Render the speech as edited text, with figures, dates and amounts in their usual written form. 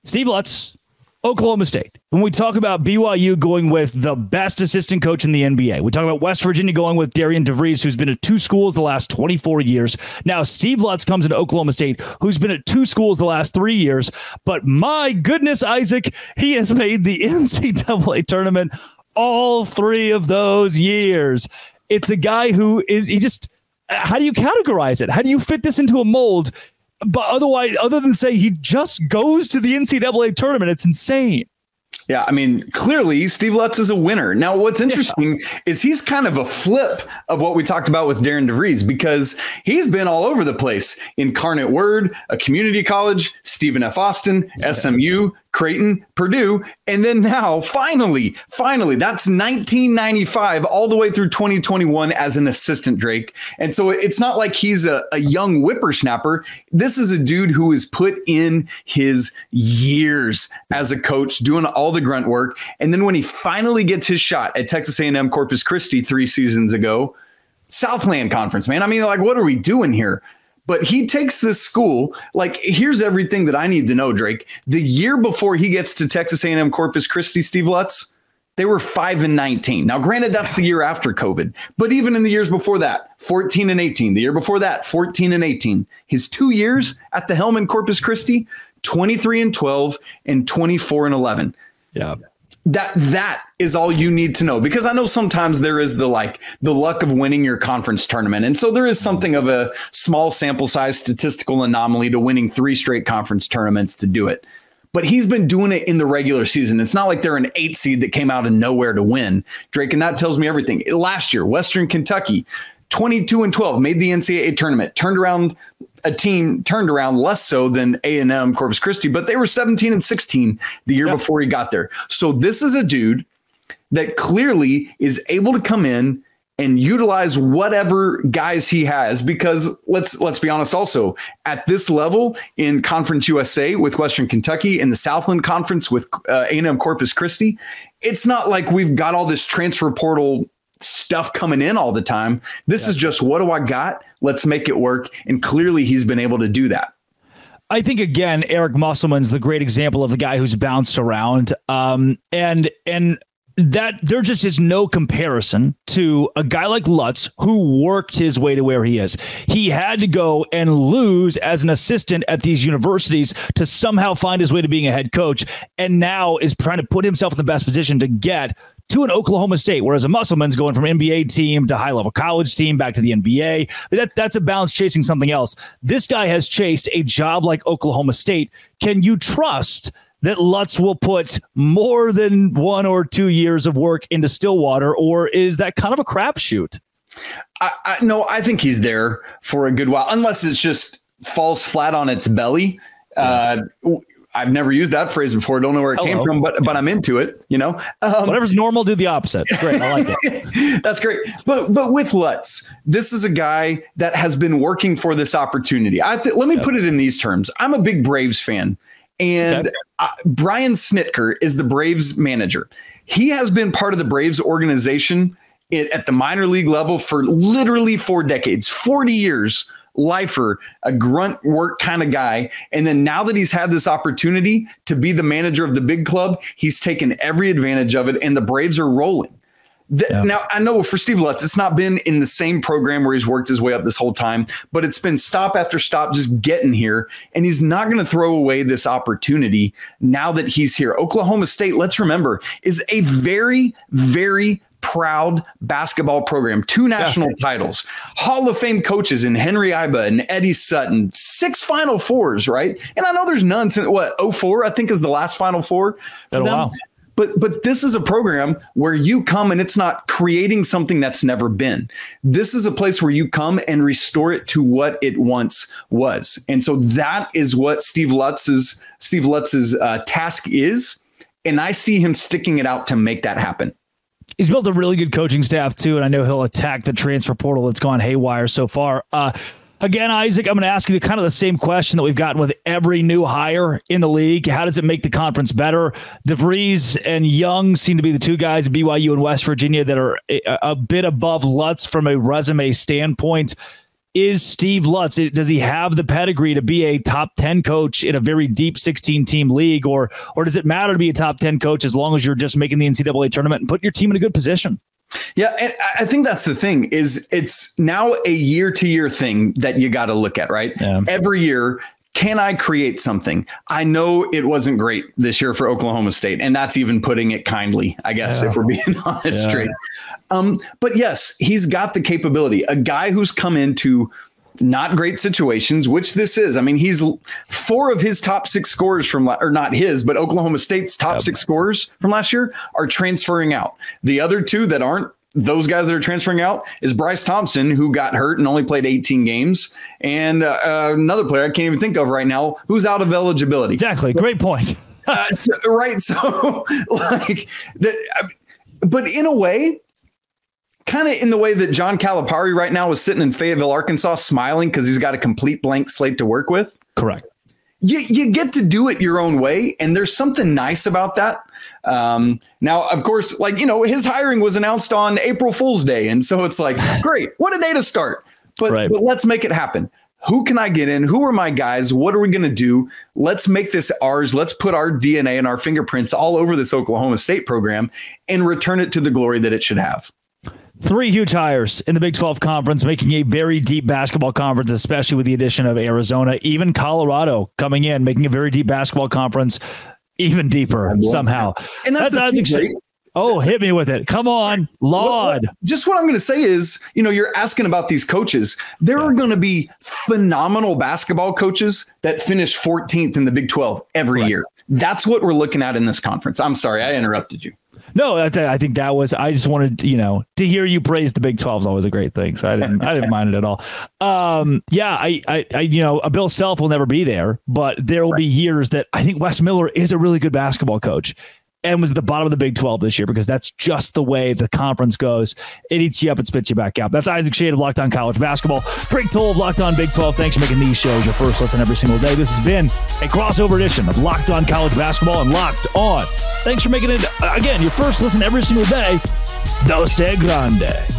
Steve Lutz, Oklahoma State. When we talk about BYU going with the best assistant coach in the NBA, we talk about West Virginia going with Darian DeVries, who's been at 2 schools the last 24 years. Now, Steve Lutz comes into Oklahoma State, who's been at 2 schools the last 3 years. But my goodness, Isaac, he has made the NCAA tournament all 3 of those years. It's a guy who how do you categorize it? How do you fit this into a mold? But other than say he just goes to the NCAA tournament, it's insane. Yeah, I mean, clearly Steve Lutz is a winner. Now, what's interesting is he's kind of a flip of what we talked about with Darren DeVries, because he's been all over the place. Incarnate Word, a community college, Stephen F. Austin, SMU, Creighton, Purdue, and then now, finally, that's 1995 all the way through 2021 as an assistant, Drake. And so it's not like he's a young whippersnapper. This is a dude who has put in his years as a coach, doing all the grunt work. And then when he finally gets his shot at Texas A&M Corpus Christi 3 seasons ago, Southland Conference, man. I mean, like, what are we doing here? But he takes this school, like, here's everything that I need to know, Drake. The year before he gets to Texas A&M Corpus Christi, Steve Lutz, they were 5-19. Now, granted, that's the year after COVID, but even in the years before that, 14-18. The year before that, 14-18. His 2 years at the helm in Corpus Christi, 23-12 and 24-11. Yeah. That is all you need to know, because I know sometimes there is the luck of winning your conference tournament. And so there is something of a small sample size statistical anomaly to winning 3 straight conference tournaments to do it. But he's been doing it in the regular season. It's not like they're an 8 seed that came out of nowhere to win, Drake. And that tells me everything. Last year, Western Kentucky, 22-12, made the NCAA tournament, turned around less so than A&M Corpus Christi, but they were 17-16 the year before he got there. So this is a dude that clearly is able to come in and utilize whatever guys he has, because let's be honest, also at this level in Conference USA with Western Kentucky, in the Southland Conference with A&M Corpus Christi, it's not like we've got all this transfer portal stuff coming in all the time. This is just, what do I got? Let's make it work. And clearly he's been able to do that. I think, again, Eric Musselman's the great example of the guy who's bounced around. And that there just is no comparison to a guy like Lutz, who worked his way to where he is. He had to go and lose as an assistant at these universities to somehow find his way to being a head coach, and now is trying to put himself in the best position to get to an Oklahoma State, whereas a Musselman's going from NBA team to high-level college team back to the NBA. That's a bounce chasing something else. This guy has chased a job like Oklahoma State. Can you trust that Lutz will put more than 1 or 2 years of work into Stillwater, or is that kind of a crapshoot? No, I think he's there for a good while, unless it's just falls flat on its belly. I've never used that phrase before. Don't know where it came from, but I'm into it. You know, whatever's normal, do the opposite. Great, I like it. That's great. But with Lutz, this is a guy that has been working for this opportunity. Let me put it in these terms. I'm a big Braves fan. And Brian Snitker is the Braves manager. He has been part of the Braves organization at the minor league level for literally 4 decades, 40 years, lifer, a grunt work kind of guy. And then now that he's had this opportunity to be the manager of the big club, he's taken every advantage of it, and the Braves are rolling. Now, I know for Steve Lutz, it's not been in the same program where he's worked his way up this whole time, but it's been stop after stop just getting here, and he's not going to throw away this opportunity now that he's here. Oklahoma State, let's remember, is a very, very proud basketball program. 2 national titles, Hall of Fame coaches in Henry Iba and Eddie Sutton, 6 Final Fours, right? And I know there's none since, 04, I think is the last Final Four for them. Wow. But this is a program where you come and it's not creating something that's never been. This is a place where you come and restore it to what it once was. And so that is what Steve Lutz's task is. And I see him sticking it out to make that happen. He's built a really good coaching staff, too, and I know he'll attack the transfer portal that's gone haywire so far. Again, Isaac, I'm going to ask you kind of the same question that we've gotten with every new hire in the league. How does it make the conference better? DeVries and Young seem to be the 2 guys at BYU and West Virginia that are a bit above Lutz from a resume standpoint. is Steve Lutz? Does he have the pedigree to be a top 10 coach in a very deep 16-team league, or does it matter to be a top 10 coach as long as you're just making the NCAA tournament and putting your team in a good position? Yeah, and I think that's the thing is it's now a year-to-year thing that you got to look at, right? Yeah. Every year, can I create something? I know it wasn't great this year for Oklahoma State, and that's even putting it kindly, I guess, if we're being honest straight. But yes, he's got the capability. A guy who's come into not great situations, which this is. I mean, he's 4 of his top 6 scorers from, or not his, but Oklahoma State's top 6 scorers from last year are transferring out. The other 2 that aren't those guys that are transferring out is Bryce Thompson, who got hurt and only played 18 games. And another player I can't even think of right now who's out of eligibility. Exactly. Great point. Right. So but in a way, kind of in the way that John Calipari right now is sitting in Fayetteville, Arkansas, smiling because he's got a complete blank slate to work with. Correct. You get to do it your own way. And there's something nice about that. Now, of course, his hiring was announced on April Fool's Day. And so it's like, great, what a day to start. But let's make it happen. Who can I get in? Who are my guys? What are we going to do? Let's make this ours. Let's put our DNA and our fingerprints all over this Oklahoma State program and return it to the glory that it should have. 3 huge hires in the Big 12 Conference, making a very deep basketball conference, especially with the addition of Arizona, even Colorado coming in, making a very deep basketball conference even deeper somehow. And that's right? Oh, hit me with it. Come on, Laud. Just what I'm going to say is, you're asking about these coaches. There are going to be phenomenal basketball coaches that finish 14th in the Big 12 every year. That's what we're looking at in this conference. I'm sorry, I interrupted you. No, I think that was, I just wanted, to hear you praise the Big 12 is always a great thing. So I didn't mind it at all. A Bill Self will never be there, but there will be years that I think Wes Miller is a really good basketball coach and was at the bottom of the Big 12 this year because that's just the way the conference goes. It eats you up and spits you back out. That's Isaac Shade of Locked On College Basketball. Drake Toll of Locked On Big 12. Thanks for making these shows your first listen every single day. This has been a crossover edition of Locked On College Basketball and Locked On. Thanks for making it, again, your first listen every single day. Dose Grande.